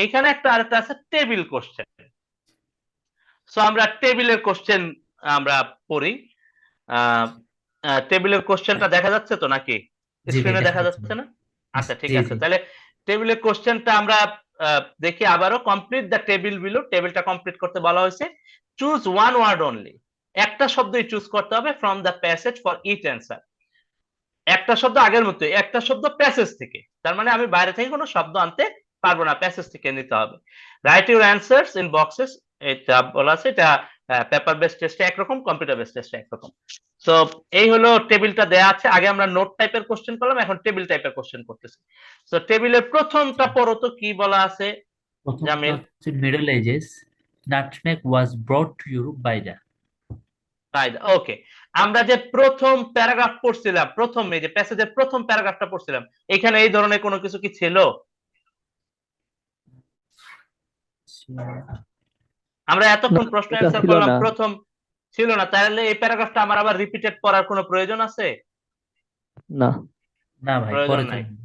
এইখানে একটা আরেকটা আছে টেবিল কোশ্চেন। সো আমরা টেবিলের কোশ্চেন আমরা পড়ি। টেবিলের কোশ্চেনটা দেখা যাচ্ছে তো নাকি? জি ভাই, স্ক্রিনে দেখা দেখা যাচ্ছে যাচ্ছে ভাই। না? আচ্ছা, ঠিক জি আছে। জি। তাহলে টেবিলের কোশ্চেনটা আমরা দেখি আবারও। কমপ্লিট দ্য টেবিল বিলো, টেবিলটা কমপ্লিট করতে বলা হয়েছে। চুজ ওয়ান ওয়ার্ড অনলি, একটা শব্দই চুজ করতে হবে from the passage for each answer. একটা শব্দ আগের মতো, একটা শব্দ প্যাসেজ থেকে, তার মানে আমি বাইরে থেকে কোনো শব্দ আনতে পারবো না, প্যাসেজ থেকে নিতে হবে। Right your answers in boxes, এটা বলা আছে। এটা পেপার বেস টেস্টে একরকম, কম্পিউটার বেস টেস্টে একরকম। সো এই হলো টেবিলটা দেয়া আছে। আগে আমরা নোট টাইপের কোশ্চেন করলাম, এখন টেবিল টাইপের কোশ্চেন করতেছি। সো টেবিলের প্রথমটা পড়ো তো, কি বলা আছে প্রথমটা জামিল? হচ্ছে middle ages, nutmeg was brought to Europe by the. কায়দা, ওকে। আমরা যে প্রথম প্যারাগ্রাফ পড়ছিলাম, প্রথম এই যে প্যাসেজের প্রথম প্যারাগ্রাফটা পড়ছিলাম, এখানে এই ধরনের কোনো কিছু কি ছিল? আমরা না, এতক্ষণ প্রশ্ন এটা অ্যান্সার ছিল করলাম, না। প্রথম ছিল না, তাহলে এই প্যারাগ্রাফটা আমার আবার রিপিটেড পড়ার কোনো প্রয়োজন আছে? না। না ভাই, প্রয়োজন পরে নাই। চলুন।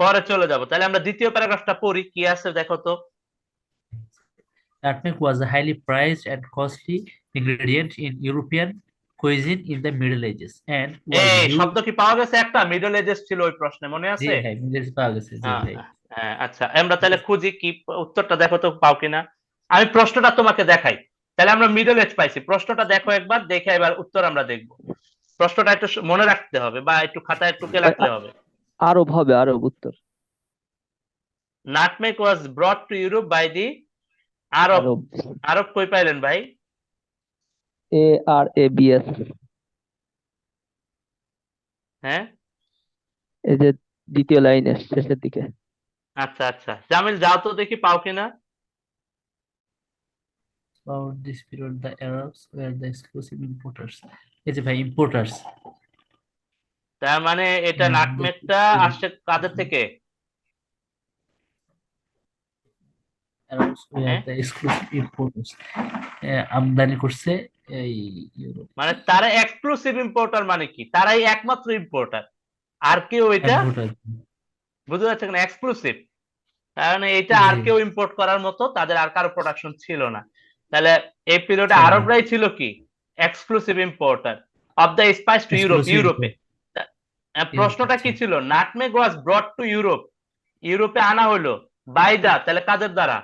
পরে চলে যাব। তাহলে আমরা দ্বিতীয় প্যারাগ্রাফটা পড়ি, কি আছে দেখো তো। Nutmeg was a highly prized and costly ingredient in European cuisine in the Middle Ages and was এই শব্দ used. কি পাওয়া গেছে? একটা মিডল এজেস ছিল ওই প্রশ্নে, মনে জি আছে? ভাই, মিডল এজ পাওয়া গেছে, জি ভাই। হ্যাঁ, আচ্ছা, আমরা তাহলে খুঁজি কি উত্তরটা, দেখো তো পাও কিনা। আমি প্রশ্নটা তোমাকে দেখাই। তাহলে আমরা মিডল এজ পাইছি, প্রশ্নটা দেখো একবার, দেখে এবার উত্তর আমরা দেখব। প্রশ্নটা একটু মনে রাখতে হবে, বা একটু খাতায় টুকে ভাই, রাখলে হবে। আরব হবে, আরব উত্তর। Nutmeg was brought to Europe by the Arab. আরব। আরব কই পাইলেন ভাই? ARABS। হ্যাঁ, এই যে দ্বিতীয় লাইনের শেষের দিকে। আচ্ছা আচ্ছা, জামিল যাও তো দেখি পাও কিনা। About this period, the Arabs were the exclusive importers. এই যে ভাই, importers. তার মানে এটা নাটমেগটা আসছে কাদের থেকে? Arabs were হ্যাঁ, the exclusive importers. আমদানি করছে এই ইউরোপ মানে তারা এক্সক্লুসিভ ইম্পোর্টার, মানে কি তারাই একমাত্র ইম্পোর্টার, আর কেউ এটা ইম্পোর্টার। বুঝতে যাচ্ছে কিনা? এক্সক্লুসিভ, কারণ এটা জি, আর কেউ ইম্পোর্ট করার মতো তাদের আর কারো প্রোডাকশন ছিল না। তাহলে এই পিরিয়ডে ছিল না। আরবরাই ছিল কি exclusive importer of the spice to Europe, exclusive ইউরোপে। ইম্পোর্ট। প্রশ্নটা কি ছিল? Nutmeg was brought to Europe, ইউরোপে আনা হলো বাই দা, তাহলে কাদের দ্বারা?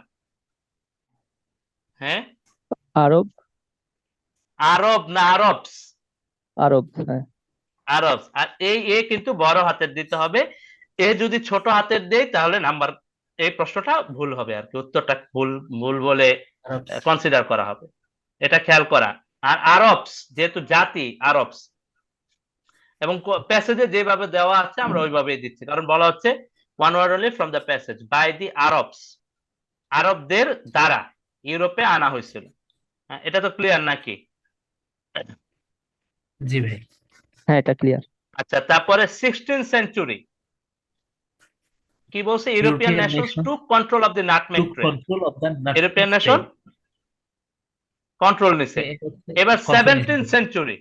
হ্যাঁ, আরব। আরব না আরবস? আরব, হ্যাঁ। আরবস। আর এই এ কিন্তু বড় হাতের দিতে হবে। এ যদি ছোট হাতের দেই তাহলে নাম্বার, এই প্রশ্নটা ভুল হবে আর কি, উত্তরটা ভুল ভুল বলে আরবস। কনসিডার করা হবে। এটা খেয়াল করা। আর আরবস যেহেতু জাতি, আরবস, এবং প্যাসেজে যেভাবে দেওয়া আছে আমরা ওইভাবেই দিচ্ছি, কারণ বলা হচ্ছে one word only from the passage by the Arabs, আরবদের দ্বারা ইউরোপে আনা হয়েছিল। এটা তো ক্লিয়ার নাকি? জি ভাই। হ্যাঁ, এটা ক্লিয়ার। আচ্ছা, তারপরে 16th সেঞ্চুরি কি বলছে? European European Nations nation to control of the nutmeg took trade. control of the European nutmeg nation trade. Control নিছে। এবার কন্ট্রোল নিয়েছিল। 17th century,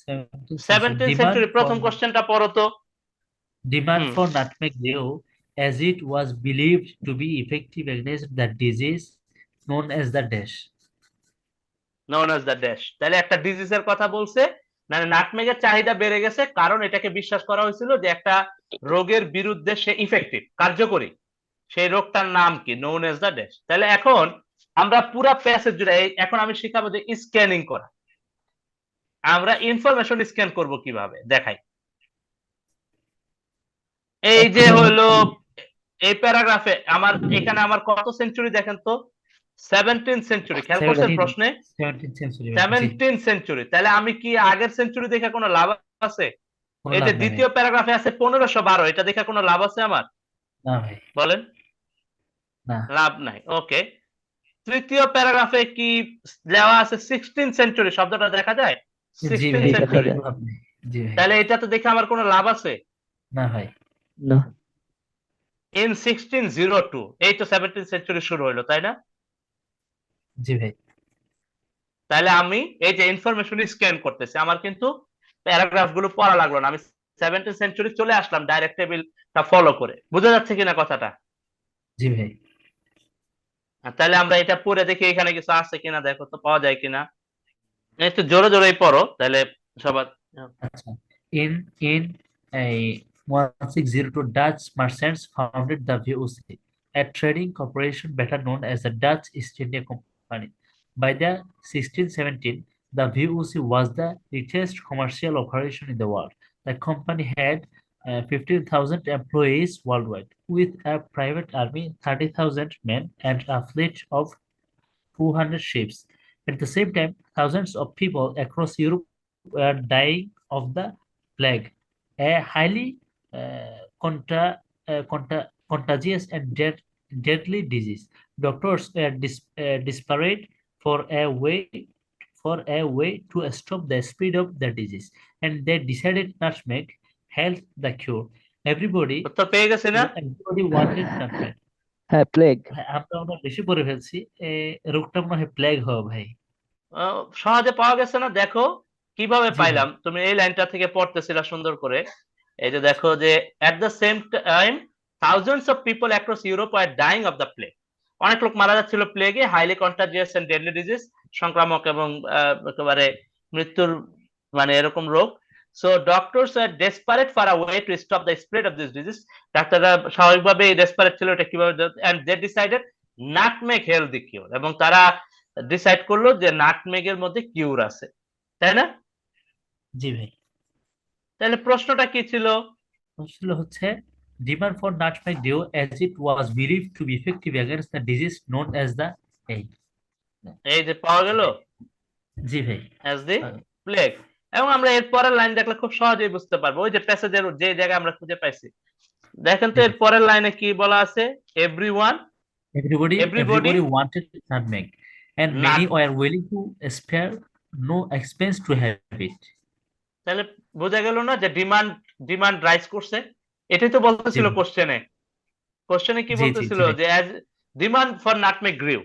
17th century. 17th century প্রথম কোশ্চেনটা পড়ো তো। Demand hmm, for nutmeg grew as it was believed to be effective against the disease known as the dash. Known as the dash. তাহলে একটা ডিজিজের কথা বলছে, মানে নাটমেগের চাহিদা বেড়ে গেছে, কারণ এটাকে বিশ্বাস করা হয়েছিল যে একটা রোগের বিরুদ্ধে সে ইফেক্টিভ, কার্যকরী। সেই রোগটার নাম কি? Known as the dash. তাহলে এখন আমরা পুরা প্যাসেজ জুড়ে, এখন আমি শিখাবো যে স্ক্যানিং করা। আমরা ইনফরমেশন স্ক্যান করব কিভাবে দেখাই। এই যে আচ্ছা। হলো এই প্যারাগ্রাফে আমার, এখানে আমার কত সেঞ্চুরি দেখেন তো? 17th সেঞ্চুরি, খেয়াল করছেন 17 প্রশ্নে? 17th century ভাই, জি। 17th century. তাহলে আমি কি আগের সেঞ্চুরি দেখে কোনো লাভ আছে? কোনো এই লাভ যে নাই ভাই। দ্বিতীয় প্যারাগ্রাফে আছে 1512, এটা দেখে কোনো লাভ আছে আমার? না ভাই, বলেন। না। লাভ নাই, ওকে। তৃতীয় প্যারাগ্রাফে কি দেওয়া আছে? 16th সেঞ্চুরি শব্দটা দেখা যায়? জি 16th ভাই, দেখা সেঞ্চুরি। যায়। কোনো লাভ নেই। জি ভাই। তাহলে এটা তো দেখে আমার কোনো লাভ আছে? না ভাই। না। ইন 1602, এই তো 17th সেঞ্চুরি শুরু হইলো, তাই না? জি ভাই। তাহলে আমি এই যে ইনফরমেশন স্ক্যান করতেছি, আমার কিন্তু প্যারাগ্রাফ গুলো পড়া লাগলো না, আমি 17th সেঞ্চুরি চলে আসলাম ডাইরেক্ট টেবিলটা ফলো করে। বোঝা যাচ্ছে কিনা কথাটা? জি ভাই। তাহলে আমরা এটা পড়ে দেখি এখানে কিছু আছে কিনা, দেখো তো পাওয়া যায় কিনা। একটু জোরে জোরেই পড়ো তাহলে সবার। আচ্ছা, in 1602, Dutch merchants founded the VOC, a trading corporation better known as the Dutch East India Company. By the 1617, the VOC was the richest commercial operation in the world. The company had 15,000 employees worldwide, with a private army, 30,000 men, and a fleet of 200 ships. At the same time, thousands of people across Europe were dying of the plague, a highly contagious and deadly disease. Doctors were desperate for a way to stop the spread of the disease, and they decided nutmeg held the cure. Everybody, উত্তর পেয়ে গেছে না? everybody wanted nutmeg. হ্যাঁ, plague. ভাই, আমরা অনেক বেশি পড়ে ফেলছি। রোগটা মনে হয় প্লেগ হবে ভাই। সহজে পাওয়া গেছে না? দেখো কিভাবে জি ভাই। পাইলাম। তুমি এই লাইনটা থেকে পড়তেছিলা সুন্দর করে। এই যে দেখো যে at the same time thousands of people across Europe were dying of the plague. অনেক লোক মারা যাচ্ছিল প্লেগে, highly contagious and deadly disease, সংক্রামক এবং একেবারে মৃত্যুর মানে এরকম রোগ। So doctors are desperate for a way to stop the spread of this disease. ডাক্তাররা স্বাভাবিকভাবে ডেসপারেট ছিল এটা কিভাবে, and they decided nutmeg held the cure, এবং তারা ডিসাইড করলো যে নাটমেগের মধ্যে কিউর আছে, তাই না? জি ভাই। তাহলে প্রশ্নটা কি ছিল? আসলে হচ্ছে demand for nutmeg grew as it was believed to be effective against the disease known as the এই এই যে পাওয়া গেল জি ভাই। As the plague. এবং আমরা এর পরের লাইন দেখলে খুব সহজেই বুঝতে পারবো, ওই যে প্যাসেজের যে জায়গায় আমরা খুঁজে পাইছি। দেখেন তো জি এর ভাই। পরের লাইনে কি বলা আছে? Everyone Everybody everybody wanted nutmeg, and nut. many were willing to spare no expense to have it. তাহলে বোঝা গেল না যে ডিমান্ড রাইজ করছে? এটাই তো জি বলতেছিল ভাই। কোশ্চেনে কি জি জি বলতেছিল জি ভাই। যে অ্যাজ ডিমান্ড ফর নাটমেগ গ্রিউ।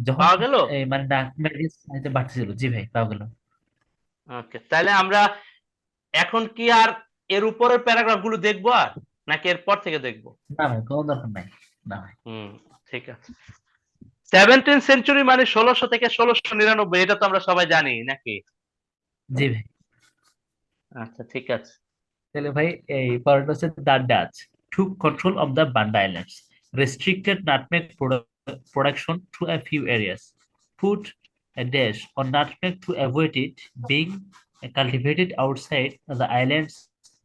যখন পাওয়া গেল? মানে নাটমেগের চাহিদা বাড়তেছিল। জি ভাই, পাওয়া গেল। ওকে, তাহলে আমরা এখন কি আর এর উপরের প্যারাগ্রাফ গুলো দেখবো আর, নাকি এরপর থেকে দেখবো? না ভাই, কোনো দরকার নাই। না ভাই। ঠিক আছে। 17th সেঞ্চুরি মানে 1600 থেকে 1699, এটা তো আমরা সবাই জানি নাকি? জি ভাই। আচ্ছা ঠিক আছে। তাহলে ভাই এই পরেরটা হচ্ছে the Dutch took control of the Banda Islands, restricted nutmeg production to a few areas, put a dash on nutmeg to avoid it being cultivated outside the islands.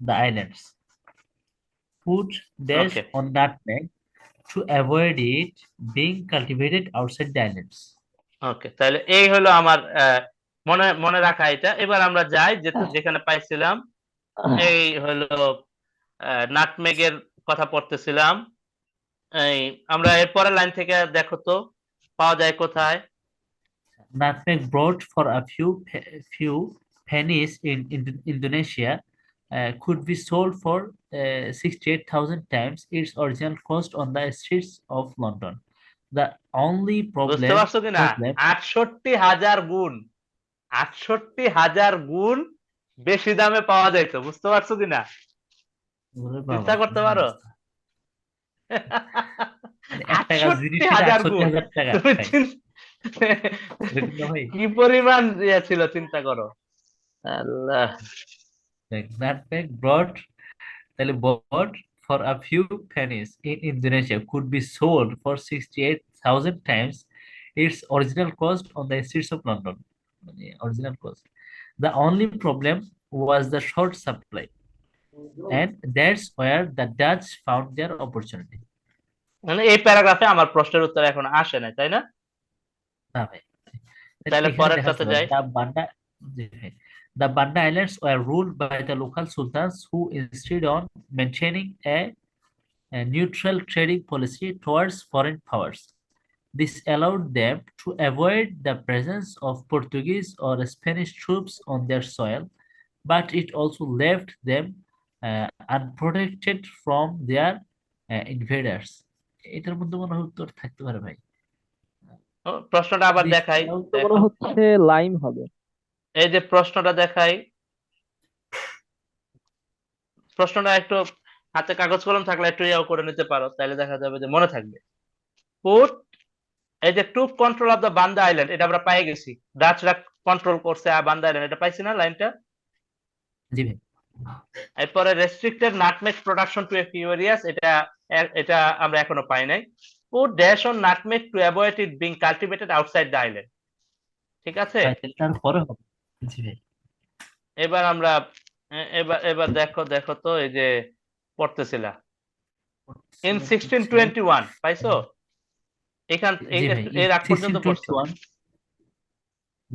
The islands put dash okay on nutmeg to avoid it being cultivated outside the islands. ওকে, তাহলে এই হলো আমার মনে মনে রাখা এটা। এবার আমরা যাই যেখানে পাইছিলাম। এই হলো নাটমেগের কথা পড়তেছিলাম। এই আমরা এর পরের লাইন থেকে দেখো তো পাওয়া যায় কোথায়? Nutmeg brought for a few pennies in Indonesia could be sold for 68,000 times its original cost on the streets of London. The only বুঝতে পারছো কিনা? problem 68,000 গুণ, 68,000 গুণ বেশি দামে পাওয়া যাইতো। বুঝতে পারছো কিনা? ওরে বাবা, চিন্তা করতে কি পারো? অবস্থা! মানে এক টাকা জিনিস সেটা 68,000 গুণ। 68,000 টাকা তুমি ভাই। এরকম না ভাই? কি পরিমাণ ইয়ে ছিল চিন্তা করো। আল্লাহ। Nutmeg brought তাহলে bought for a few pennies in Indonesia could be sold for 68,000 times its original cost on the streets of London. মানে original cost. The only problem was the short supply, and that's where the Dutch found their opportunity. মানে এই প্যারাগ্রাফে আমার প্রশ্নের উত্তর এখন আসে না, তাই না? না ভাই, তাহলে এখানে দেখা পরেরটাতে যাচ্ছে যাই। the Banda Islands were ruled by the local sultans who insisted on maintaining a neutral trading policy towards foreign powers. This allowed them to avoid the presence of Portuguese or Spanish troops on their soil, but it also left them unprotected from their invaders. এটার মধ্যে মনে হয় উত্তর থাকতে পারে ভাই। প্রশ্নটা আবার This দেখাই, allowed তো মনে দেখো। হচ্ছে লাইম হবে। এই যে প্রশ্নটা দেখাই, প্রশ্নটা একটু হাতে কাগজ কলম থাকলে একটু ইয়াও করে নিতে পারো, তাহলে দেখা যাবে যে মনে থাকবে। পুট এই যে টু কন্ট্রোল অফ দ্য বান্দা আইল্যান্ড, এটা আমরা পেয়ে গেছি, ডাচরা কন্ট্রোল করছে বান্দা আইল্যান্ড, এটা পাইছি না লাইনটা? জি ভাই। এরপরে restricted nutmeg production to a few areas, এটা আমরা এখনো পাই নাই। Put dash on nutmeg to avoid it being cultivated outside the island, ঠিক আছে। তার পরে হবে। জি ভাই। এবার আমরা এবার এবার দেখো দেখো তো, এই যে পড়তেছিলা ইন 1621 পাইছো? এখান জি ভাই, এর আগ পর্যন্ত পড়ছো? 1621।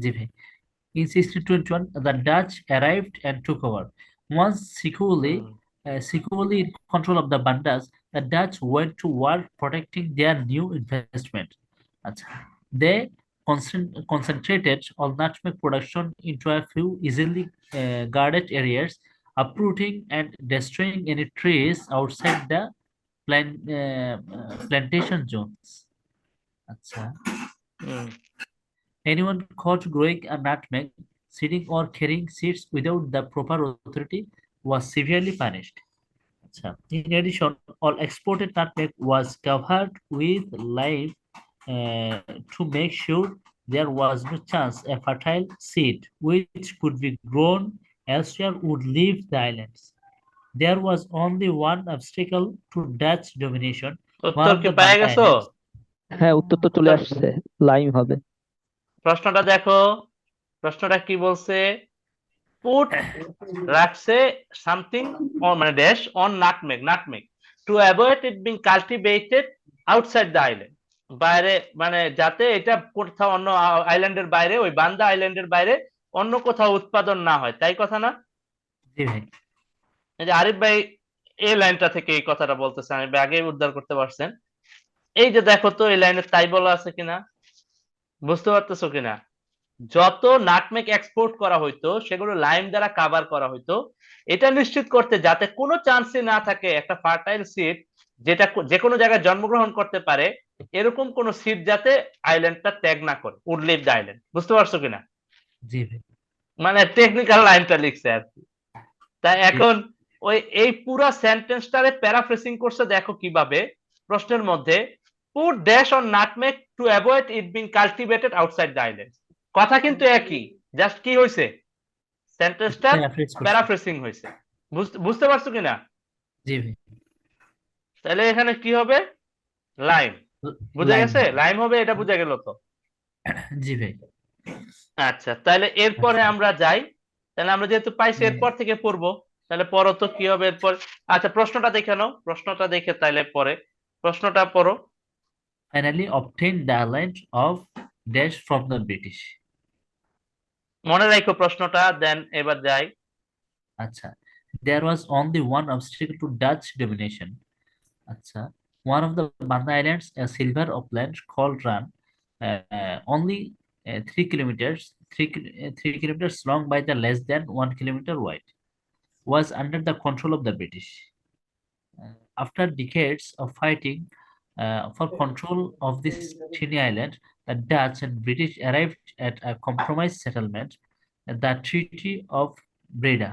জি ভাই। In 1621, the Dutch arrived and took over. Once securely in control of the Bandas, the Dutch went to war protecting their new investment. আচ্ছা, they concentrated on nutmeg production into a few easily guarded areas, uprooting and destroying any trees outside the plantation zones. আচ্ছা, হুম। anyone caught growing a nutmeg, seeding or carrying seeds without the proper authority was severely punished. In addition, all exported nutmeg was covered with lime to make sure there was no chance a fertile seed which could be grown elsewhere would leave the islands. There was only one obstacle to Dutch domination. One উত্তর of কি the পেয়ে Banda গেছো? Islands. হ্যাঁ, উত্তর তো চলে আসছে, lime হবে। প্রশ্নটা দেখো, প্রশ্নটা কি বলছে? পুট রাখছে সামথিং মানে dash on nutmeg, nutmeg to avoid it being cultivated outside the island, বাইরে মানে যাতে এটা কোথাও অন্য আইল্যান্ডের বাইরে, ওই বান্দা আইল্যান্ডের বাইরে অন্য কোথাও উৎপাদন না হয়, তাই কথা না? জি ভাই। এই যে আরিফ ভাই এই লাইনটা থেকে এই কথাটা বলতেছে, আমি আগেই উদ্ধার করতে পারছেন। এই যে দেখো তো এই লাইনে তাই বলা আছে কিনা, বুঝতে পারতেছো কিনা? যত নাটমেগ এক্সপোর্ট করা হইতো সেগুলো লাইম দ্বারা কভার করা হইতো, এটা নিশ্চিত করতে যাতে কোনো চান্সই না থাকে একটা ফার্টাইল সিড যেটা যে কোনো জায়গায় জন্মগ্রহণ করতে পারে, এরকম কোন সিড যাতে আইল্যান্ডটা ত্যাগ না করে, উড লিভ দ্য আইল্যান্ড। বুঝতে পারছো কিনা? জি ভাই। মানে টেকনিক্যাল লাইনটা লিখছে আর কি। তাই এখন ওই এই পুরা সেন্টেন্সটারে প্যারাফ্রেসিং করছে, দেখো কিভাবে প্রশ্নের মধ্যে put dash on nutmeg to avoid it being cultivated outside the island, কথা কিন্তু একই, জাস্ট কি হয়েছে সেন্টেন্সটা Paraphrase করছি। প্যারাফ্রেসিং হয়েছে। বুঝতে পারছো কিনা? জি ভাই। তাহলে এখানে কি হবে? লাইম। বুঝা লাইম গেছে? হবে। লাইম হবে, এটা বুঝা গেল তো? জি ভাই। আচ্ছা, তাহলে এরপরে আচ্ছা। আমরা যাই। তাহলে আমরা যেহেতু পাইছি এরপর থেকে পড়বো, তাহলে পড়ো তো কি হবে এরপর। আচ্ছা, প্রশ্নটা দেখে নাও, প্রশ্নটা দেখে তাহলে পরে প্রশ্নটা পড়ো। Finally obtained the island of dash from the British. মনে রাখো প্রশ্নটা, দেন এবার যাই। আচ্ছা, there was only one obstacle to Dutch domination. আচ্ছা, one of the Banda Islands, a silver upland called Ran, only 3 kilometers, 3 kilometers long by the less than 1 kilometer wide, was under the control of the British. After decades of fighting for control of this tiny island, the Dutch and British arrived at a compromise settlement, the Treaty of Breda,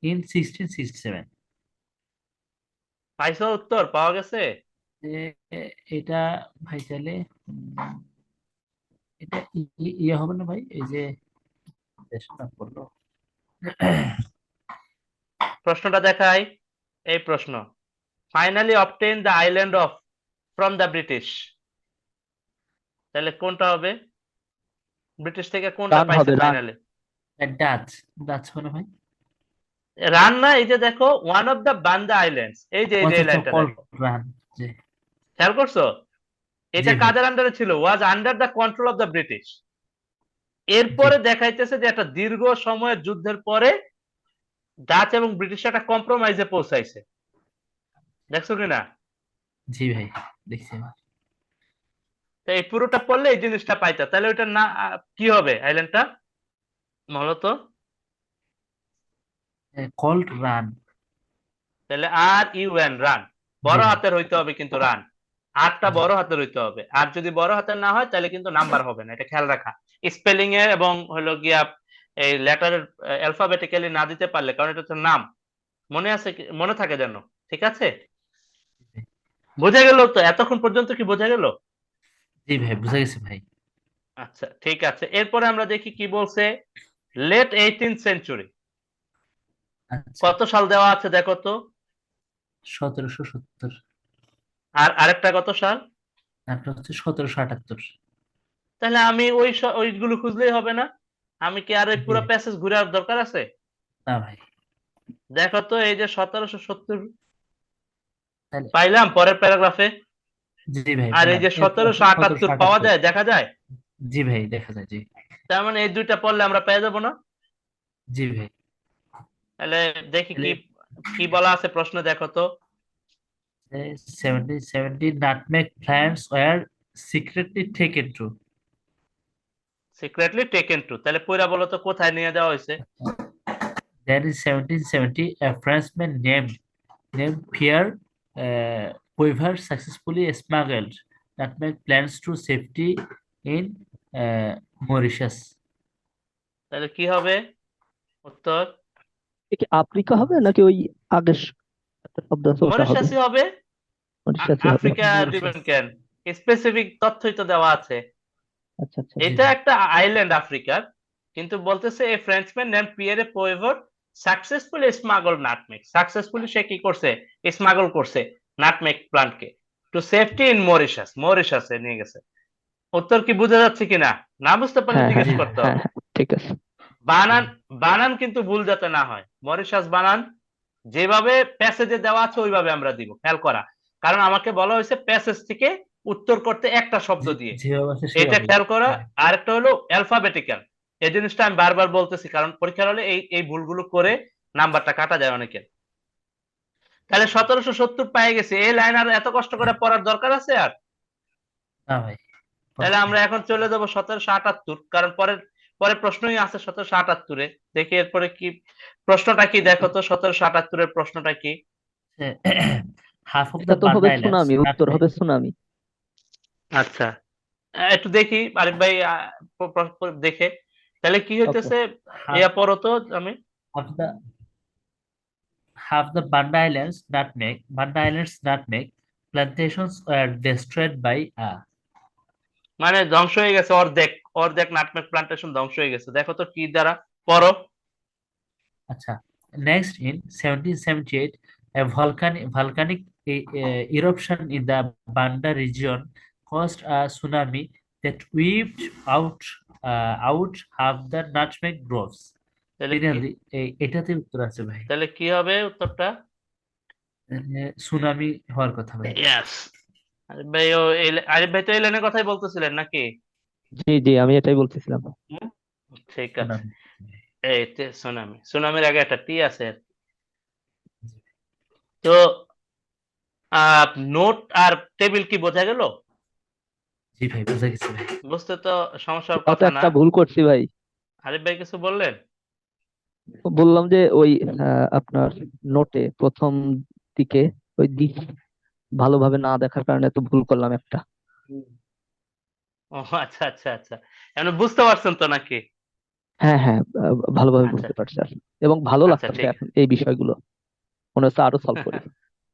in 1667. পাইছো? উত্তর পাওয়া গেছে? এটা ভাই তাহলে এটা ইয়ে হবে না ভাই, এই যে দেশটা পড়লো। প্রশ্নটা দেখাই, এই প্রশ্ন, finally obtain the island of from the British, তাহলে কোনটা হবে? ব্রিটিশ থেকে কোনটা রান পাইছে হবে, রান। Dutch, finally? ডাচ হবে ভাই। রান না, এই যে দেখো ওয়ান অফ দ্য বান্দা আইল্যান্ডস, এই যে এই যে আচ্ছা, লাইনটা কল দেখো, রান। জি। খেয়াল করছো? জি এটা ভাই। কাদের আন্ডারে ছিল? Was under the control of the British. জি এরপরে দেখাইতেছে যে একটা দীর্ঘ সময়ের যুদ্ধের পরে ডাচ এবং ব্রিটিশ একটা কম্প্রোমাইজে পৌঁছাইছে, দেখছো কিনা? জি ভাই, দেখছি ভাই। তো এই পুরোটা পড়লে এই জিনিসটা পাইতা, তাহলে ওইটা না কি হবে আইল্যান্ডটা মূলত? Called Run. তাহলে RUN, রান, জি বড় ভাই। হাতের হইতে হবে কিন্তু রান, আরটা জি বড় হাতের হইতে হবে, আর যদি বড় হাতের না হয় তাহলে কিন্তু নাম্বার হবে না, এটা খেয়াল রাখা। স্পেলিং এ এবং হলো গিয়া এই লেটারের অ্যালফাবেটিক্যালি না দিতে পারলে, কারণ এটা তো নাম, মনে আছে মনে থাকে যেন, ঠিক আছে? ভাই। বোঝা গেল তো? এতক্ষণ পর্যন্ত কি বোঝা গেল? জি ভাই, বুঝা গেছে ভাই। আচ্ছা ঠিক আছে, এরপরে আমরা দেখি কি বলছে। লেট 18th সেঞ্চুরি, আচ্ছা, কত সাল দেওয়া আছে দেখো তো। 1770। আর আরেকটা কত সাল? তারপর হচ্ছে 1778। তাহলে আমি ওইগুলো খুঁজলেই হবে না? আমি কি আর ওই জি পুরো প্যাসেজ ঘুরে আর দরকার আছে? না ভাই, দেখো তো, এই যে 1770 তাহলে পাইলাম পরের প্যারাগ্রাফে। জি ভাই আর এই পেলাম, যে এরপর আছে 1778 পাওয়া 1778। যায়, দেখা যায়। জি ভাই, দেখা যায়, জি। তার মানে এই দুইটা পড়লে আমরা পেয়ে যাবো না? জি ভাই, তাহলে দেখি তাহলে কি কি বলা আছে প্রশ্ন, দেখো তো। 1770 nutmeg plants were secretly taken to. Secretly taken to, তাহলে পুরা বলো তো কোথায় নিয়ে যাওয়া হয়েছে? Then in 1770, a Frenchman named Pierre Poivre successfully smuggled nutmeg plants to safety in Mauritius. তাহলে কি হবে উত্তর? এ কি আফ্রিকা হবে নাকি ওই আগের একটা শব্দ আছে ওটা হবে? মরিশাসই হবে। মরিশাসই হবে। আফ্রিকা দিবেন Mauritius. কেন? স্পেসিফিক তথ্যই তো দেওয়া আছে। আচ্ছা আচ্ছা। জি এটা ভাই, একটা আইল্যান্ড আফ্রিকার, কিন্তু বলতেছে a Frenchman name Pierre Poivre successfully smuggle nutmeg, successfully সে কি করছে, স্মাগল করছে নাটমেক প্লান্টকে টু সেফটি ইন মরিশাস, মরিশাসে নিয়ে গেছে। উত্তর কি বোঝা যাচ্ছে কিনা? না বুঝতে পারলে হ্যাঁ হ্যাঁ জিজ্ঞেস জি ভাই, করতে হ্যাঁ হবে। হ্যাঁ, ঠিক আছে। বানান, বানান কিন্তু ভুল যাতে না হয়। মরিশাস বানান যেভাবে প্যাসেজে দেওয়া আছে ওইভাবে আমরা দিব, খেয়াল করা। কারণ আমাকে বলা হয়েছে প্যাসেজ থেকে উত্তর করতে একটা শব্দ দিয়ে, যেভাবে আছে এটা সেভাবেই। খেয়াল করা। আরেকটা হলো অ্যালফাবেটিক্যাল, এই জিনিসটা আমি বারবার বলতেছি কারণ পরীক্ষার হলে এই এই ভুলগুলো করে নাম্বারটা কাটা যায় অনেকের। তাহলে 1770 পেয়ে গেছে, এই লাইন আর এত কষ্ট করে পড়ার দরকার আছে আর? না ভাই, তাহলে আমরা এখন চলে যাবো 1778, কারণ পরের পরের প্রশ্নই আছে 1778-এ। দেখি এরপরে কি প্রশ্নটা কি, দেখো তো 1778-এর প্রশ্নটা কি। half of এটা the তো Banda হবে Islands সুনামি, উত্তর nutmeg. হবে সুনামি। আচ্ছা, একটু দেখি আরিফ ভাই দেখে। তাহলে কি ওকে। হইতেছে, half ইয়া পড়ো তো আমি। of the half the Banda Islands nutmeg plantations were destroyed by a. মানে ধ্বংস হয়ে গেছে অর্ধেক, অর্ধেক নাটমেগ প্লান্টেশন ধ্বংস হয়ে গেছে, দেখো তো কি দ্বারা, পড়ো। আচ্ছা, next in 1778, a volcanic eruption in the Banda region caused a tsunami that wiped out half the nutmeg groves. তাহলে কি, এটাতে উত্তর আছে ভাই, তাহলে কি হবে উত্তরটা? সুনামি হওয়ার কথা ভাই। ইয়েস। আরিফ ভাই আরিফ ভাই তো এই লাইনের কথাই বলতেছিলেন নাকি? জি জি, আমি এটাই বলতেছিলাম। হুম? ঠিক আছে। সুনামি। এই সুনামি, সুনামির আগে একটা টি আছে আর কি। তো নোট আর টেবিল কি বোঝা গেল? জি ভাই, বুঝা গেছে ভাই। বুঝতে তো সমস্যার তাও তো কথা না। একটা ভুল করছি ভাই। আরিফ ভাই কিছু বললেন? বললাম যে ওই আপনার নোটে প্রথম দিকে ওই দিক ভালোভাবে না দেখার কারণে তো ভুল করলাম একটা। ও আচ্ছা আচ্ছা আচ্ছা, এখন বুঝতে পারছেন তো নাকি? হ্যাঁ হ্যাঁ, ভালোভাবে আচ্ছা বুঝতে পারছি আর এবং ভালো আচ্ছা লাগতেছে ঠিক। এখন এই বিষয়গুলো, মনে হচ্ছে আরো সলভ করি।